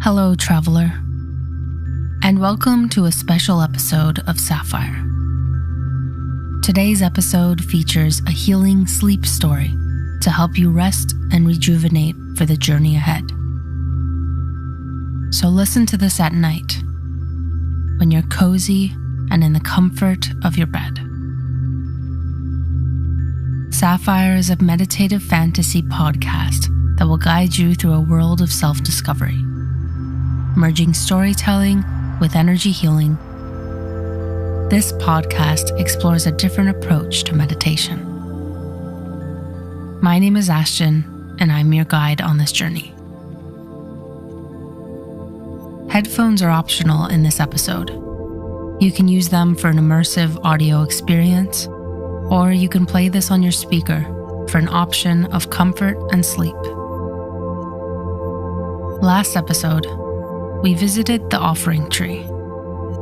Hello, traveler, and welcome to a special episode of Safyre. Today's episode features a healing sleep story to help you rest and rejuvenate for the journey ahead. So listen to this at night, when you're cozy and in the comfort of your bed. Safyre is a meditative fantasy podcast that will guide you through a world of self-discovery, merging storytelling with energy healing. This podcast explores a different approach to meditation. My name is Ashtyn, and I'm your guide on this journey. Headphones are optional in this episode. You can use them for an immersive audio experience, or you can play this on your speaker for an option of comfort and sleep. Last episode, we visited the offering tree,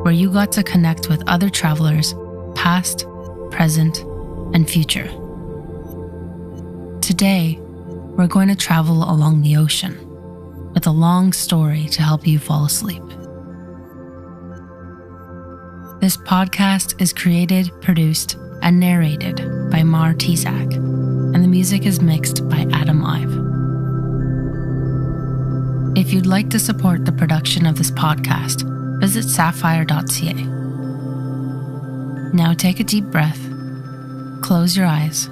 where you got to connect with other travelers, past, present, and future. Today, we're going to travel along the ocean with a long story to help you fall asleep. This podcast is created, produced, and narrated by Mar Tizak, and the music is mixed by Adam Ive. If you'd like to support the production of this podcast, visit Safyre.ca. Now take a deep breath, close your eyes,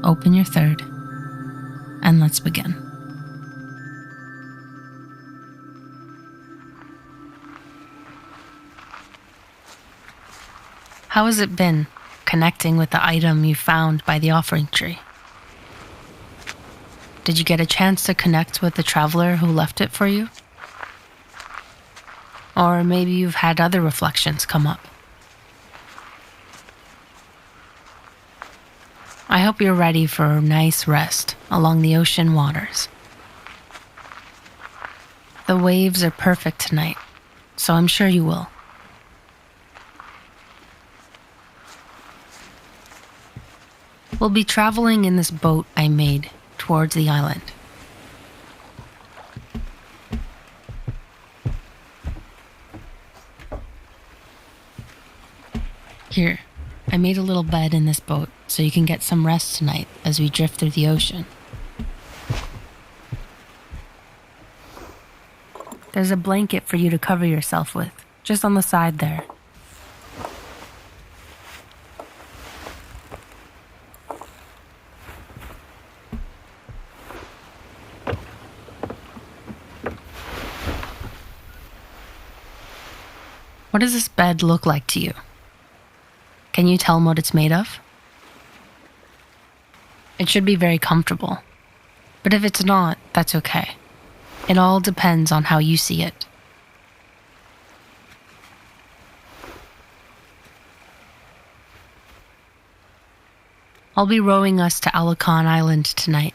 open your third, and let's begin. How has it been connecting with the item you found by the offering tree? Did you get a chance to connect with the traveler who left it for you? Or maybe you've had other reflections come up. I hope you're ready for a nice rest along the ocean waters. The waves are perfect tonight, so I'm sure you will. We'll be traveling in this boat I made towards the island. Here, I made a little bed in this boat so you can get some rest tonight as we drift through the ocean. There's a blanket for you to cover yourself with, just on the side there. What does this bed look like to you? Can you tell me what it's made of? It should be very comfortable, but if it's not, that's okay. It all depends on how you see it. I'll be rowing us to Alacon Island tonight,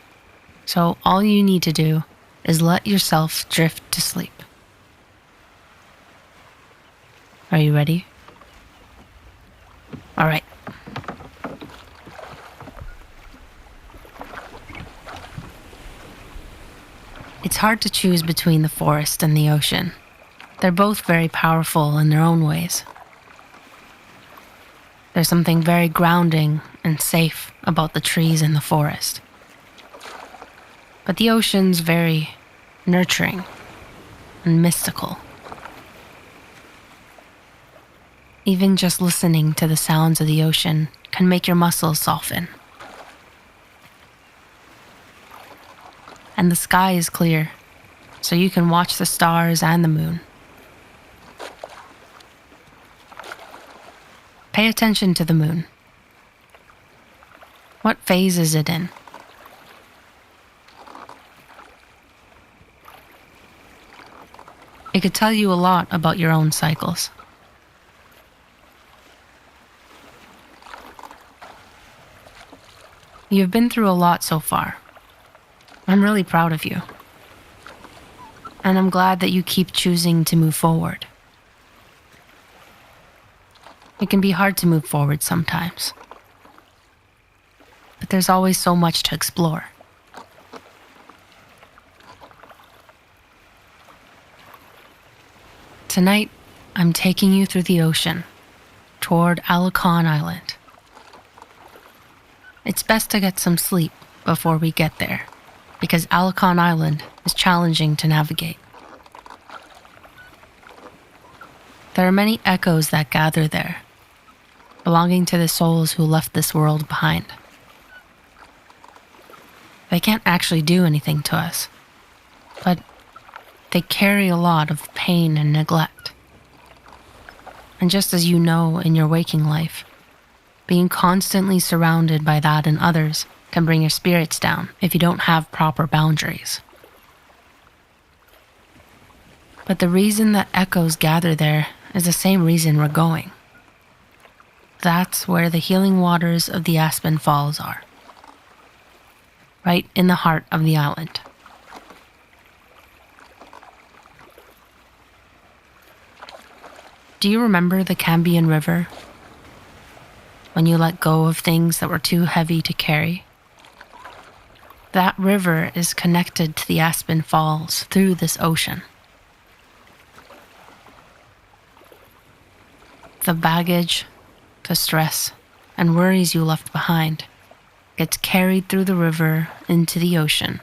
so all you need to do is let yourself drift to sleep. Are you ready? All right. It's hard to choose between the forest and the ocean. They're both very powerful in their own ways. There's something very grounding and safe about the trees in the forest. But the ocean's very nurturing and mystical. Even just listening to the sounds of the ocean can make your muscles soften. And the sky is clear, so you can watch the stars and the moon. Pay attention to the moon. What phase is it in? It could tell you a lot about your own cycles. You've been through a lot so far. I'm really proud of you. And I'm glad that you keep choosing to move forward. It can be hard to move forward sometimes. But there's always so much to explore. Tonight, I'm taking you through the ocean, toward Alacon Island. It's best to get some sleep before we get there, because Alacon Island is challenging to navigate. There are many echoes that gather there, belonging to the souls who left this world behind. They can't actually do anything to us, but they carry a lot of pain and neglect. And just as you know in your waking life, being constantly surrounded by that in others can bring your spirits down if you don't have proper boundaries. But the reason that echoes gather there is the same reason we're going. That's where the healing waters of the Ashtyn Falls are. Right in the heart of the island. Do you remember the Cambian River? When you let go of things that were too heavy to carry? That river is connected to the Ashtyn Falls through this ocean. The baggage, the stress, and worries you left behind gets carried through the river into the ocean.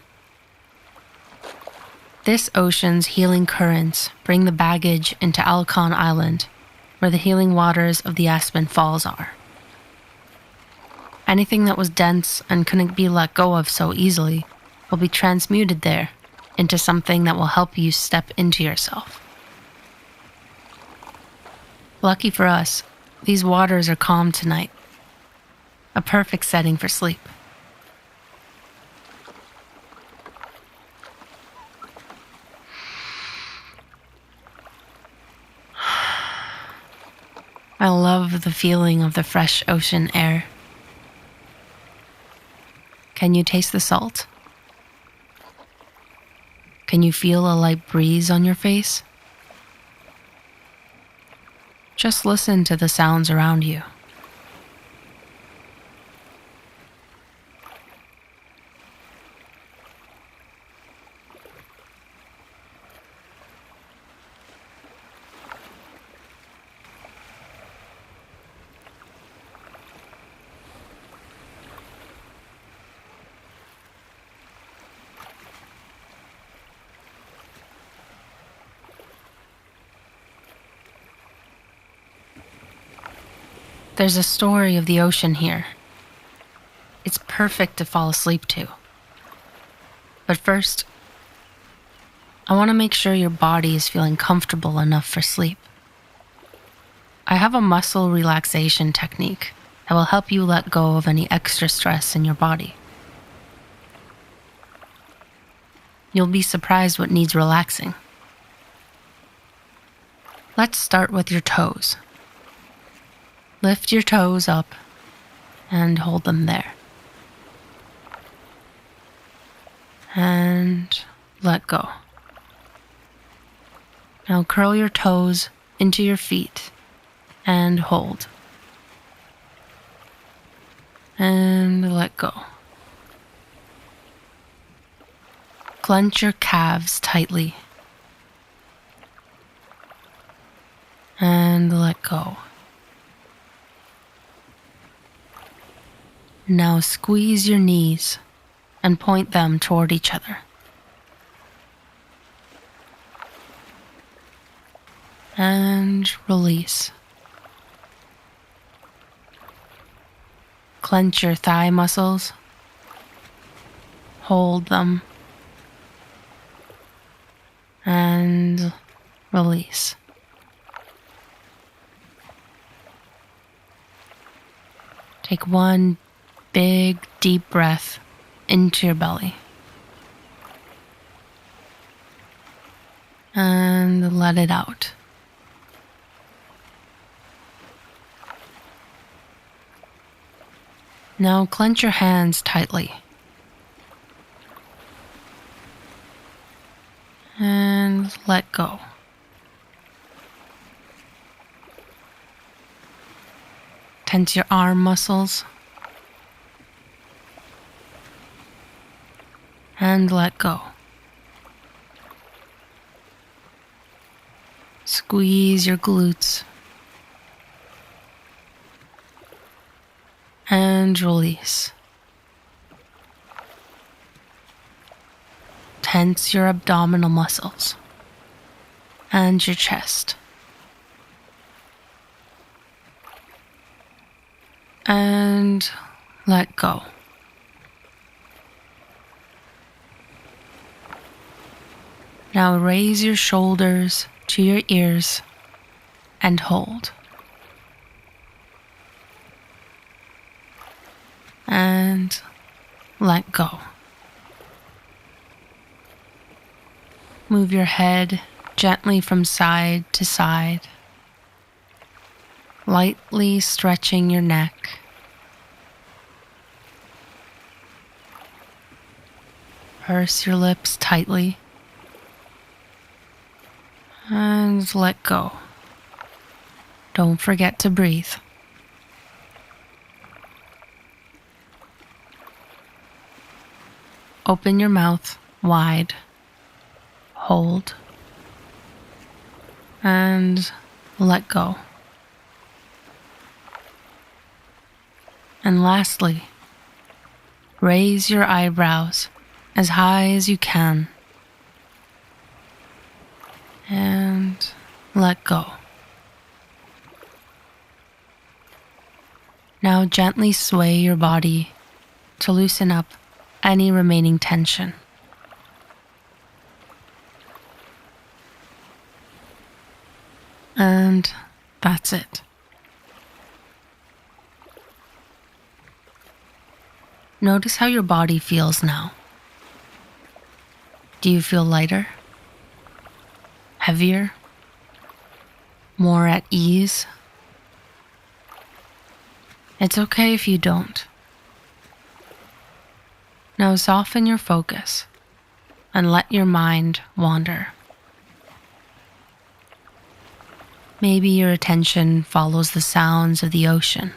This ocean's healing currents bring the baggage into Alacon Island, where the healing waters of the Ashtyn Falls are. Anything that was dense and couldn't be let go of so easily will be transmuted there into something that will help you step into yourself. Lucky for us, these waters are calm tonight. A perfect setting for sleep. I love the feeling of the fresh ocean air. Can you taste the salt? Can you feel a light breeze on your face? Just listen to the sounds around you. There's a story of the ocean here. It's perfect to fall asleep to. But first, I want to make sure your body is feeling comfortable enough for sleep. I have a muscle relaxation technique that will help you let go of any extra stress in your body. You'll be surprised what needs relaxing. Let's start with your toes. Lift your toes up and hold them there. And let go. Now curl your toes into your feet and hold. And let go. Clench your calves tightly. And let go. Now squeeze your knees and point them toward each other. And release. Clench your thigh muscles. Hold them. And release. Take one big, deep breath into your belly. And let it out. Now clench your hands tightly. And let go. Tense your arm muscles. And let go. Squeeze your glutes and release. Tense your abdominal muscles and your chest. And let go. Now raise your shoulders to your ears and hold. And let go. Move your head gently from side to side, lightly stretching your neck. Purse your lips tightly and let go. Don't forget to breathe. Open your mouth wide, hold, and let go. And lastly, raise your eyebrows as high as you can and let go. Now gently sway your body to loosen up any remaining tension. And that's it. Notice how your body feels now. Do you feel lighter? Heavier? More at ease? It's okay if you don't. Now soften your focus and let your mind wander. Maybe your attention follows the sounds of the ocean.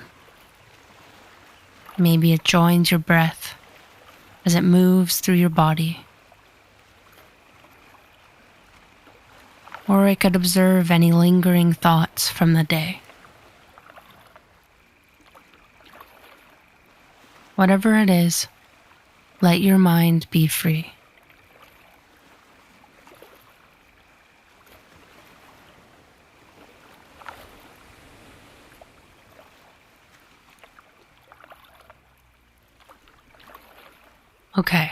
Maybe it joins your breath as it moves through your body. Or it could observe any lingering thoughts from the day. Whatever it is, let your mind be free. Okay,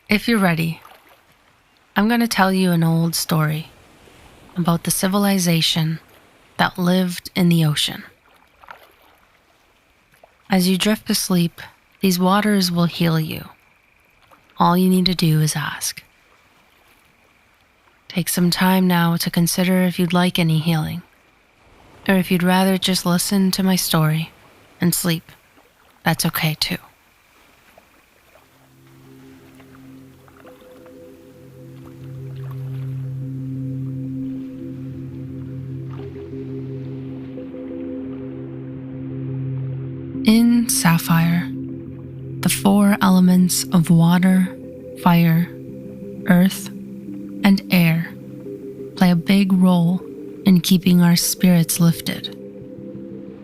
if you're ready, I'm going to tell you an old story about the civilization that lived in the ocean. As you drift to sleep, these waters will heal you. All you need to do is ask. Take some time now to consider if you'd like any healing, or if you'd rather just listen to my story and sleep. That's okay too. In Safyre, the 4 elements of water, fire, earth, and air play a big role in keeping our spirits lifted.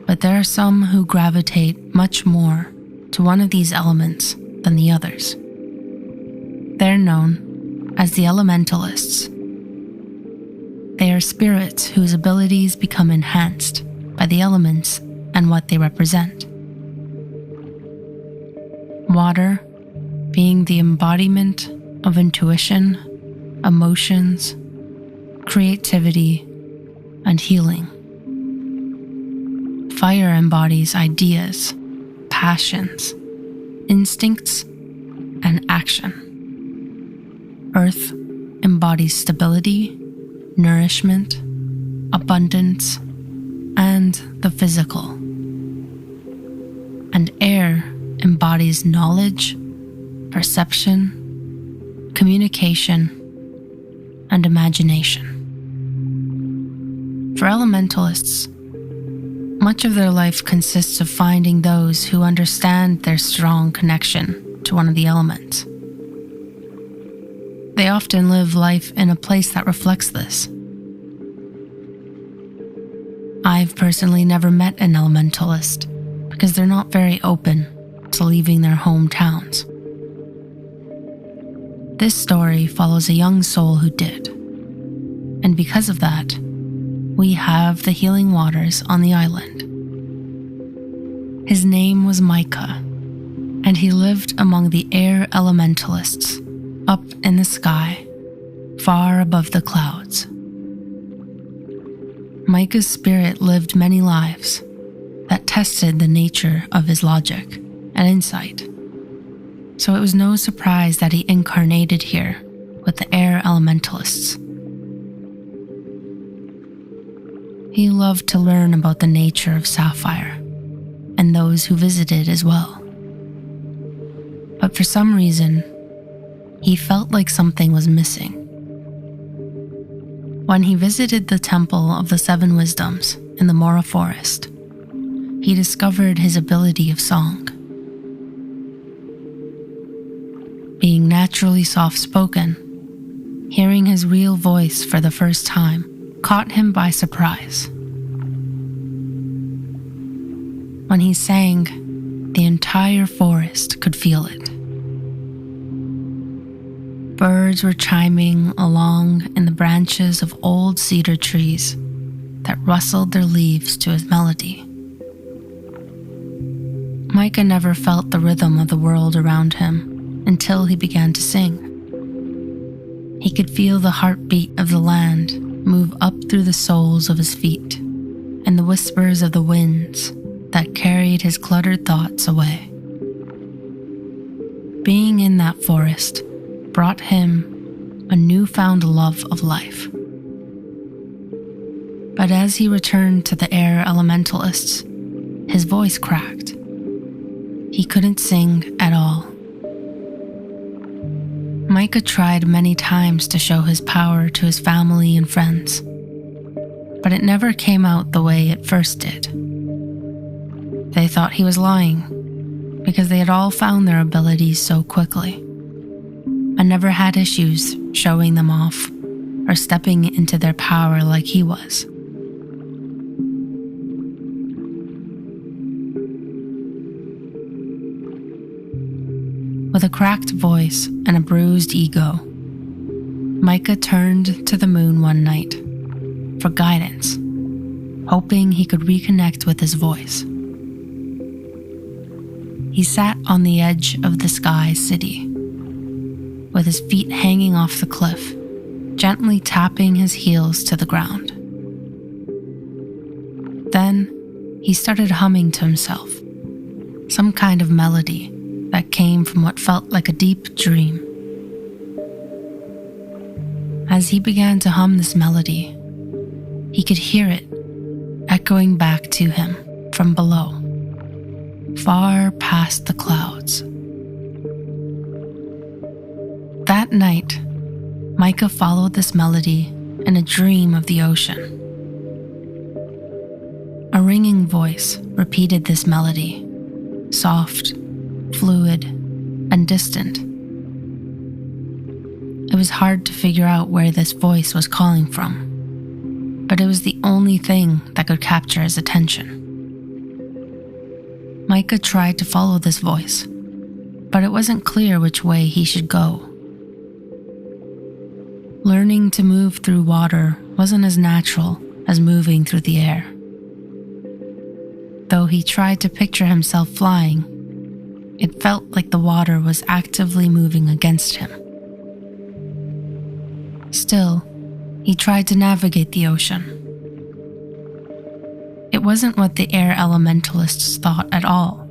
But there are some who gravitate much more to one of these elements than the others. They're known as the elementalists. They are spirits whose abilities become enhanced by the elements and what they represent. Water being the embodiment of intuition, emotions, creativity, and healing. Fire embodies ideas, passions, instincts, and action. Earth embodies stability, nourishment, abundance, and the physical. And air embodies knowledge, perception, communication, and imagination. For elementalists, much of their life consists of finding those who understand their strong connection to one of the elements. They often live life in a place that reflects this. I've personally never met an elementalist because they're not very open to leaving their hometowns. This story follows a young soul who did, and because of that, we have the healing waters on the island. His name was Micah, and he lived among the air elementalists up in the sky, far above the clouds. Micah's spirit lived many lives that tested the nature of his logic and insight, so it was no surprise that he incarnated here with the air elementalists. He loved to learn about the nature of Safyre and those who visited as well. But for some reason, he felt like something was missing. When he visited the Temple of the Seven Wisdoms in the Mora Forest, he discovered his ability of song. Being naturally soft-spoken, hearing his real voice for the first time caught him by surprise. When he sang, the entire forest could feel it. Birds were chiming along in the branches of old cedar trees that rustled their leaves to his melody. Micah never felt the rhythm of the world around him until he began to sing. He could feel the heartbeat of the land move up through the soles of his feet and the whispers of the winds that carried his cluttered thoughts away. Being in that forest brought him a newfound love of life. But as he returned to the air elementalists, his voice cracked. He couldn't sing at all. Micah tried many times to show his power to his family and friends, but it never came out the way it first did. They thought he was lying because they had all found their abilities so quickly and never had issues showing them off or stepping into their power like he was. With a cracked voice and a bruised ego, Micah turned to the moon one night for guidance, hoping he could reconnect with his voice. He sat on the edge of the sky city, with his feet hanging off the cliff, gently tapping his heels to the ground. Then he started humming to himself, some kind of melody that came from what felt like a deep dream. As he began to hum this melody, he could hear it echoing back to him from below, far past the clouds. That night, Micah followed this melody in a dream of the ocean. A ringing voice repeated this melody, soft, fluid, and distant. It was hard to figure out where this voice was calling from, but it was the only thing that could capture his attention. Micah tried to follow this voice, but it wasn't clear which way he should go. Learning to move through water wasn't as natural as moving through the air. Though he tried to picture himself flying, it felt like the water was actively moving against him. Still, he tried to navigate the ocean. It wasn't what the air elementalists thought at all.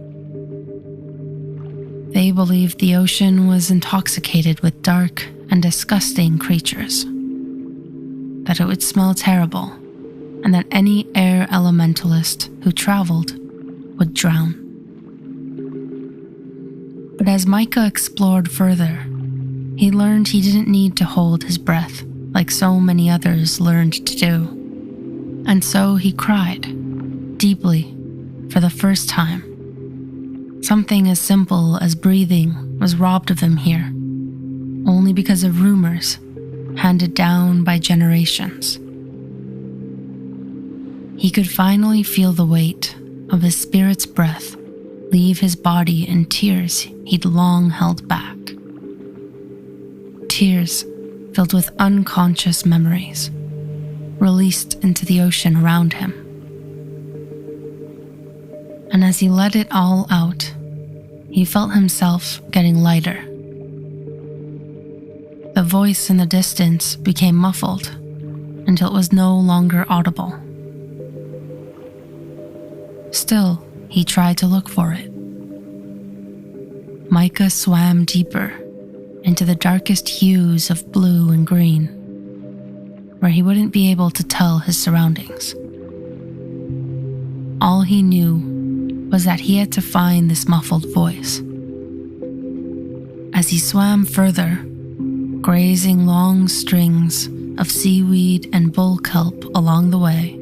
They believed the ocean was intoxicated with dark and disgusting creatures, that it would smell terrible, and that any air elementalist who traveled would drown. But as Micah explored further, he learned he didn't need to hold his breath like so many others learned to do. And so he cried, deeply, for the first time. Something as simple as breathing was robbed of him here, only because of rumors handed down by generations. He could finally feel the weight of his spirit's breath leave his body in tears he'd long held back. Tears filled with unconscious memories, released into the ocean around him. And as he let it all out, he felt himself getting lighter. The voice in the distance became muffled until it was no longer audible. Still, he tried to look for it. Micah swam deeper into the darkest hues of blue and green, where he wouldn't be able to tell his surroundings. All he knew was that he had to find this muffled voice. As he swam further, grazing long strings of seaweed and bull kelp along the way,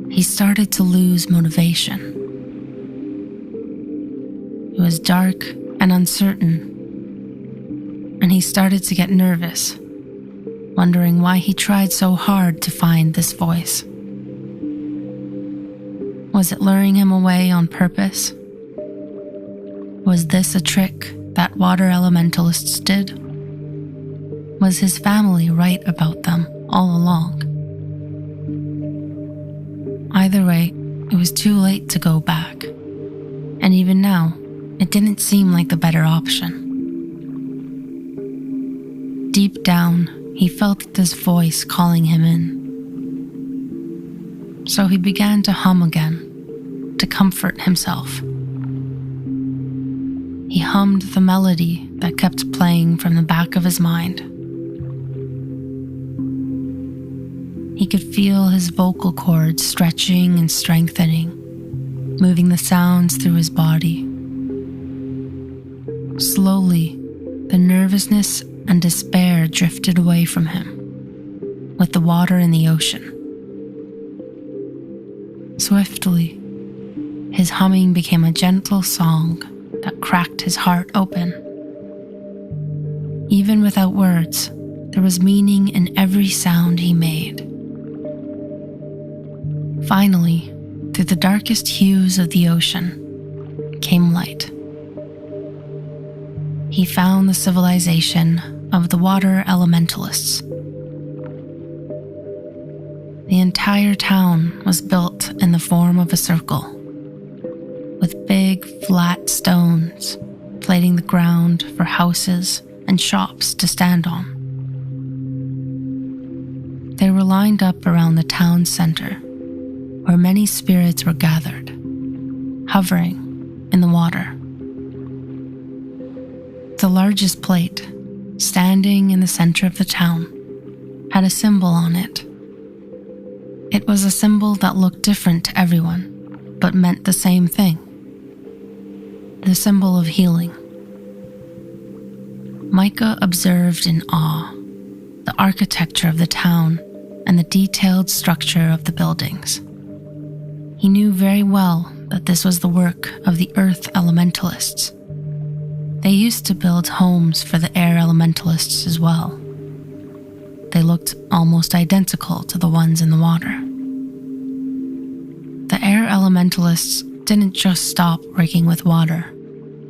he started to lose motivation. It was dark and uncertain, and he started to get nervous, wondering why he tried so hard to find this voice. Was it luring him away on purpose? Was this a trick that water elementalists did? Was his family right about them all along? Either way, it was too late to go back, and even now, it didn't seem like the better option. Deep down, he felt this voice calling him in. So he began to hum again, to comfort himself. He hummed the melody that kept playing from the back of his mind. He could feel his vocal cords stretching and strengthening, moving the sounds through his body. Slowly, the nervousness and despair drifted away from him, with the water in the ocean. Swiftly, his humming became a gentle song that cracked his heart open. Even without words, there was meaning in every sound he made. Finally, through the darkest hues of the ocean, came light. He found the civilization of the water elementalists. The entire town was built in the form of a circle, with big, flat stones plating the ground for houses and shops to stand on. They were lined up around the town center, where many spirits were gathered, hovering in the water. The largest plate, standing in the center of the town, had a symbol on it. It was a symbol that looked different to everyone, but meant the same thing. The symbol of healing. Micah observed in awe the architecture of the town and the detailed structure of the buildings. He knew very well that this was the work of the earth elementalists. They used to build homes for the air elementalists as well. They looked almost identical to the ones in the water. The air elementalists didn't just stop working with water.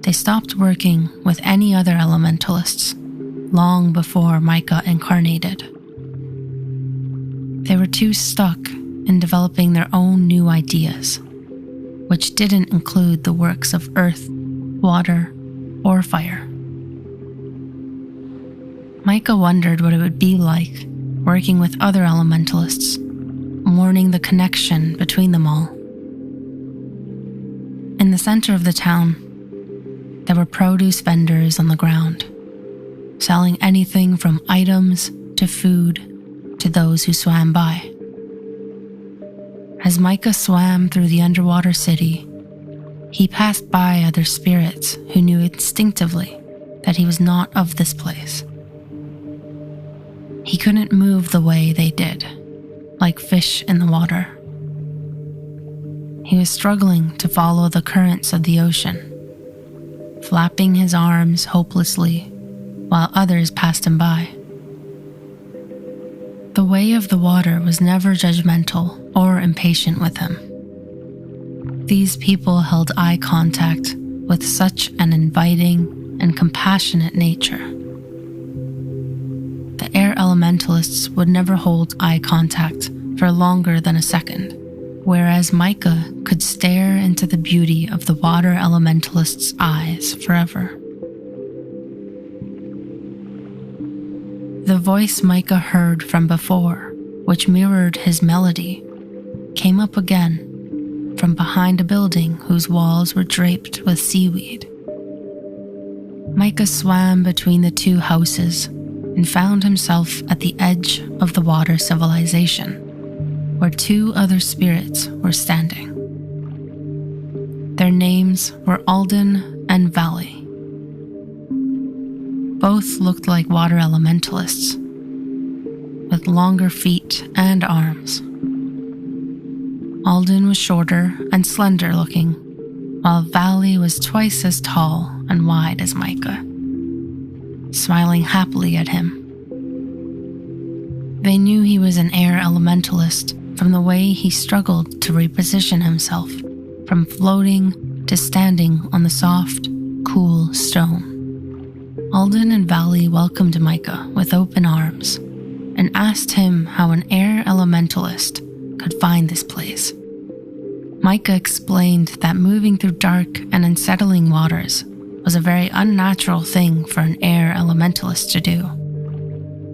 They stopped working with any other elementalists long before Micah incarnated. They were too stuck in developing their own new ideas, which didn't include the works of earth, water, or fire. Micah wondered what it would be like working with other elementalists, mourning the connection between them all. In the center of the town, there were produce vendors on the ground, selling anything from items to food to those who swam by. As Micah swam through the underwater city, he passed by other spirits who knew instinctively that he was not of this place. He couldn't move the way they did, like fish in the water. He was struggling to follow the currents of the ocean, flapping his arms hopelessly while others passed him by. The way of the water was never judgmental or impatient with him. These people held eye contact with such an inviting and compassionate nature. The air elementalists would never hold eye contact for longer than a second, whereas Micah could stare into the beauty of the water elementalist's eyes forever. The voice Micah heard from before, which mirrored his melody, came up again from behind a building whose walls were draped with seaweed. Micah swam between the two houses and found himself at the edge of the water civilization, where two other spirits were standing. Their names were Alden and Valley. Both looked like water elementalists, with longer feet and arms. Alden was shorter and slender looking, while Valley was twice as tall and wide as Micah, smiling happily at him. They knew he was an air elementalist from the way he struggled to reposition himself from floating to standing on the soft, cool stone. Alden and Valley welcomed Micah with open arms and asked him how an air elementalist could find this place. Micah explained that moving through dark and unsettling waters was a very unnatural thing for an air elementalist to do.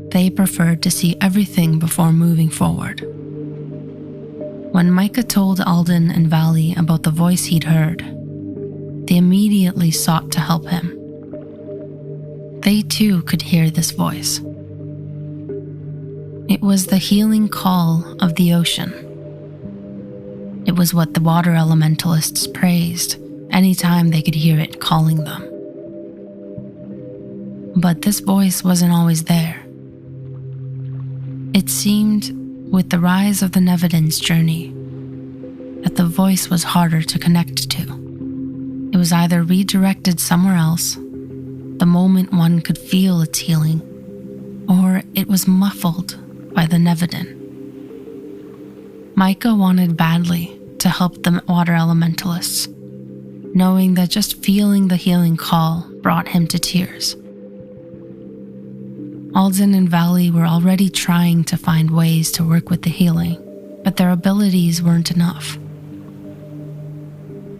They preferred to see everything before moving forward. When Micah told Alden and Valley about the voice he'd heard, they immediately sought to help him. They too could hear this voice. It was the healing call of the ocean. It was what the water elementalists praised anytime they could hear it calling them. But this voice wasn't always there. It seemed, with the rise of the Nevedon's journey, that the voice was harder to connect to. It was either redirected somewhere else, the moment one could feel its healing, or it was muffled by the Nevedon. Micah wanted badly to help the water elementalists, knowing that just feeling the healing call brought him to tears. Alden and Valley were already trying to find ways to work with the healing, but their abilities weren't enough.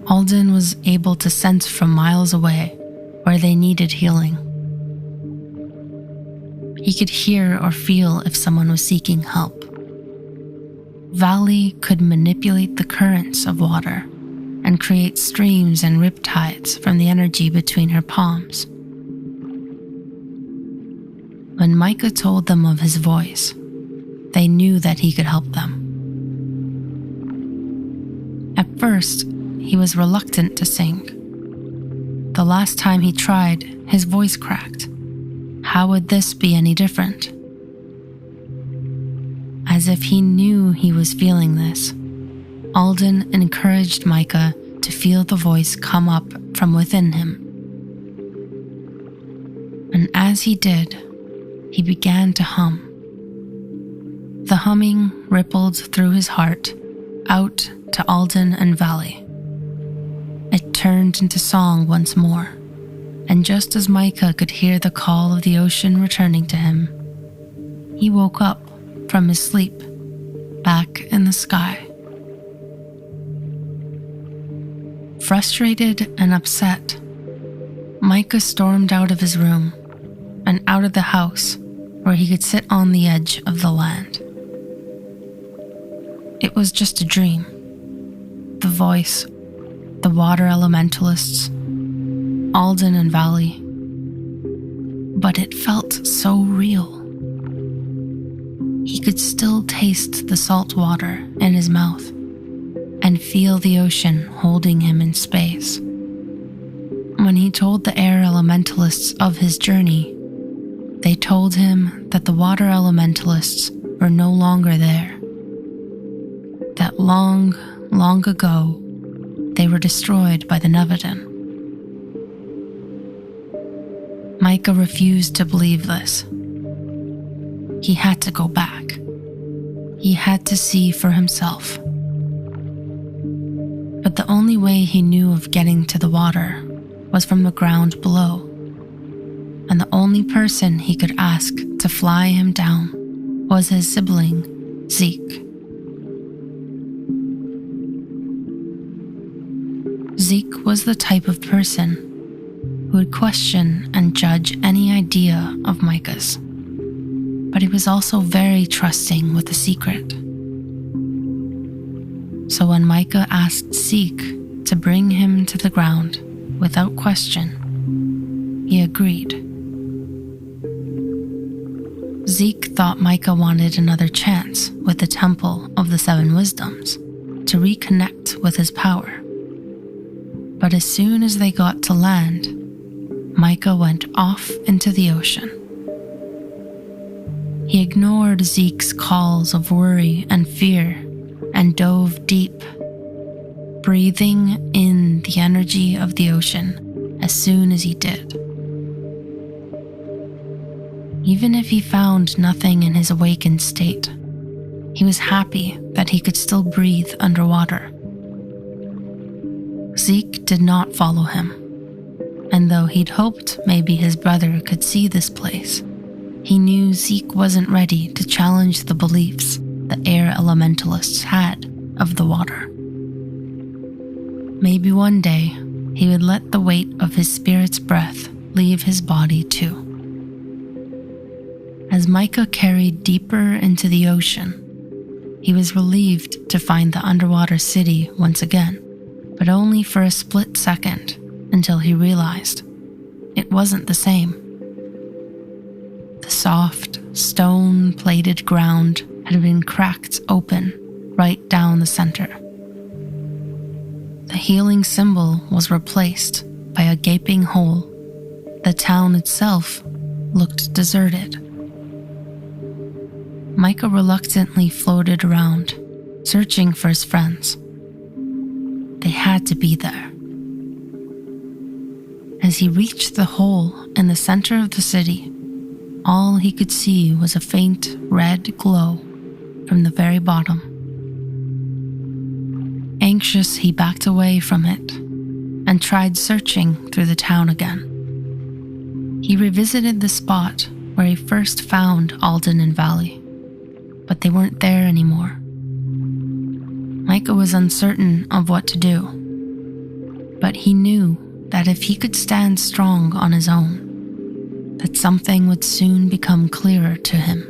Alden was able to sense from miles away where they needed healing. He could hear or feel if someone was seeking help. Valley could manipulate the currents of water and create streams and riptides from the energy between her palms. When Micah told them of his voice, they knew that he could help them. At first, he was reluctant to sing. The last time he tried, his voice cracked. How would this be any different? As if he knew he was feeling this, Alden encouraged Micah to feel the voice come up from within him. And as he did, he began to hum. The humming rippled through his heart, out to Alden and Valley. It turned into song once more, and just as Micah could hear the call of the ocean returning to him, he woke up from his sleep, back in the sky. Frustrated and upset, Micah stormed out of his room and out of the house where he could sit on the edge of the land. It was just a dream. The voice, the water elementalists, Alden and Valley. But it felt so real. He could still taste the salt water in his mouth and feel the ocean holding him in space. When he told the air elementalists of his journey, they told him that the water elementalists were no longer there. That long, long ago, they were destroyed by the Nevedon. Micah refused to believe this. He had to go back. He had to see for himself. But the only way he knew of getting to the water was from the ground below, and the only person he could ask to fly him down was his sibling, Zeke. Zeke was the type of person who would question and judge any idea of Micah's, but he was also very trusting with a secret. So when Micah asked Zeke to bring him to the ground without question, he agreed. Zeke thought Micah wanted another chance with the Temple of the Seven Wisdoms to reconnect with his power. But as soon as they got to land, Micah went off into the ocean. He ignored Zeke's calls of worry and fear and dove deep, breathing in the energy of the ocean as soon as he did. Even if he found nothing in his awakened state, he was happy that he could still breathe underwater. Zeke did not follow him, and though he'd hoped maybe his brother could see this place, he knew Zeke wasn't ready to challenge the beliefs the air elementalists had of the water. Maybe one day he would let the weight of his spirit's breath leave his body too. As Micah carried deeper into the ocean, he was relieved to find the underwater city once again, but only for a split second until he realized it wasn't the same. The soft, stone-plated ground had been cracked open right down the center. The healing symbol was replaced by a gaping hole. The town itself looked deserted. Micah reluctantly floated around, searching for his friends. They had to be there. As he reached the hole in the center of the city, all he could see was a faint red glow from the very bottom. Anxious, he backed away from it and tried searching through the town again. He revisited the spot where he first found Alden and Valley, but they weren't there anymore. Micah was uncertain of what to do, but he knew that if he could stand strong on his own, that something would soon become clearer to him.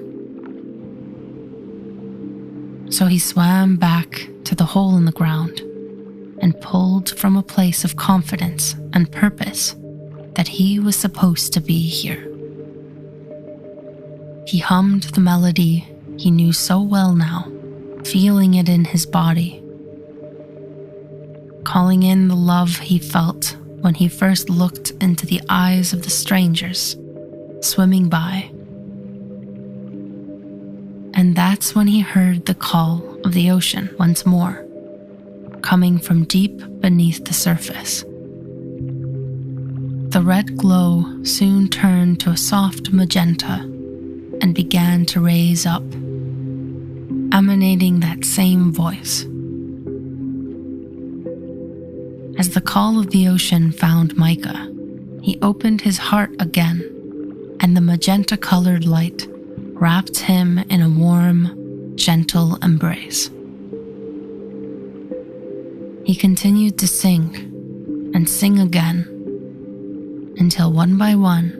So he swam back to the hole in the ground and pulled from a place of confidence and purpose that he was supposed to be here. He hummed the melody he knew so well now, feeling it in his body, calling in the love he felt when he first looked into the eyes of the strangers swimming by. And that's when he heard the call of the ocean once more, coming from deep beneath the surface. The red glow soon turned to a soft magenta and began to raise up, emanating that same voice. As the call of the ocean found Micah, he opened his heart again, and the magenta-colored light wrapped him in a warm, gentle embrace. He continued to sing and sing again, until one by one,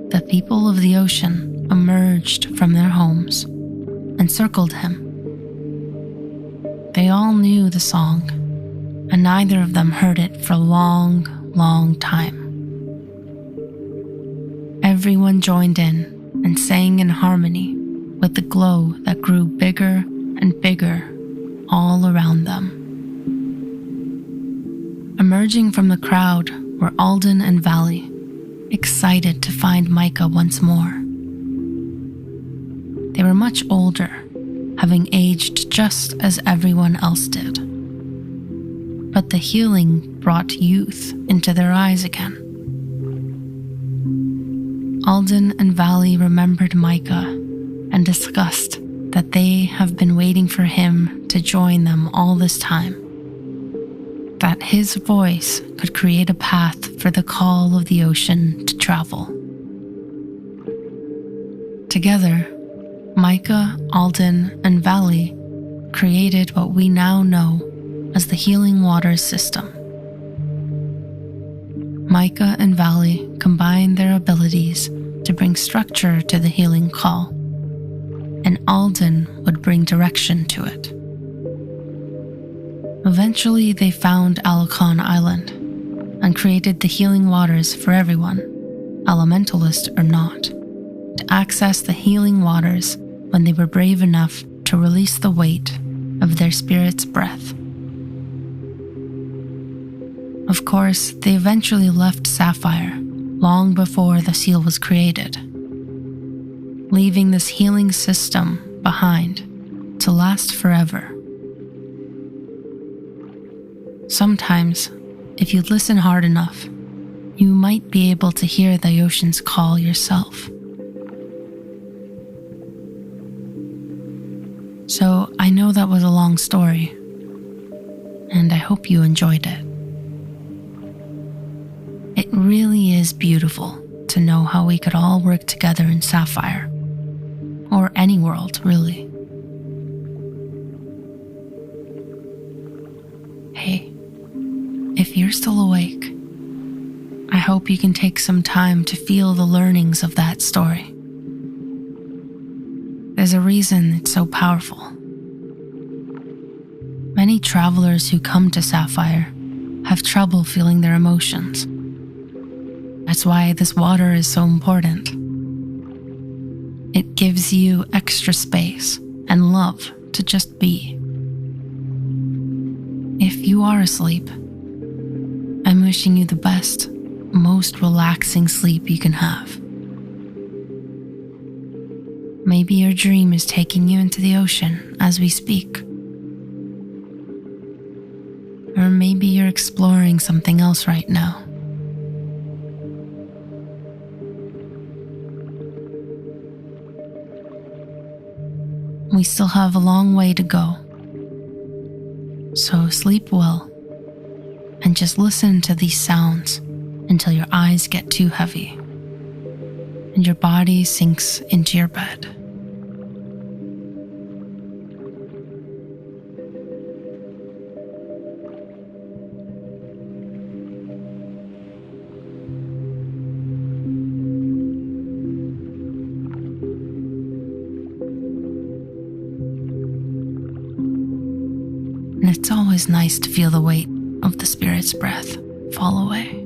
the people of the ocean emerged from their homes and circled him. They all knew the song, and neither of them heard it for a long, long time. Everyone joined in and sang in harmony with the glow that grew bigger and bigger all around them. Emerging from the crowd were Alden and Valley, excited to find Micah once more. They were much older, having aged just as everyone else did. But the healing brought youth into their eyes again. Alden and Valley remembered Micah and discussed that they have been waiting for him to join them all this time, that his voice could create a path for the call of the ocean to travel. Together, Micah, Alden, and Valley created what we now know as the Healing Waters system. Micah and Valley combined their abilities to bring structure to the healing call, and Alden would bring direction to it. Eventually, they found Alacon Island and created the healing waters for everyone, elementalist or not, to access the healing waters when they were brave enough to release the weight of their spirit's breath. Of course, they eventually left Safyre long before the seal was created, leaving this healing system behind to last forever. Sometimes, if you listen hard enough, you might be able to hear the ocean's call yourself. So I know that was a long story, and I hope you enjoyed it. It really is beautiful to know how we could all work together in Safyre, or any world, really. Hey, if you're still awake, I hope you can take some time to feel the learnings of that story. There's a reason it's so powerful. Many travelers who come to Safyre have trouble feeling their emotions. That's why this water is so important. It gives you extra space and love to just be. If you are asleep, I'm wishing you the best, most relaxing sleep you can have. Maybe your dream is taking you into the ocean as we speak. Or maybe you're exploring something else right now. We still have a long way to go. So sleep well and just listen to these sounds until your eyes get too heavy and your body sinks into your bed. And it's always nice to feel the weight of the spirit's breath fall away.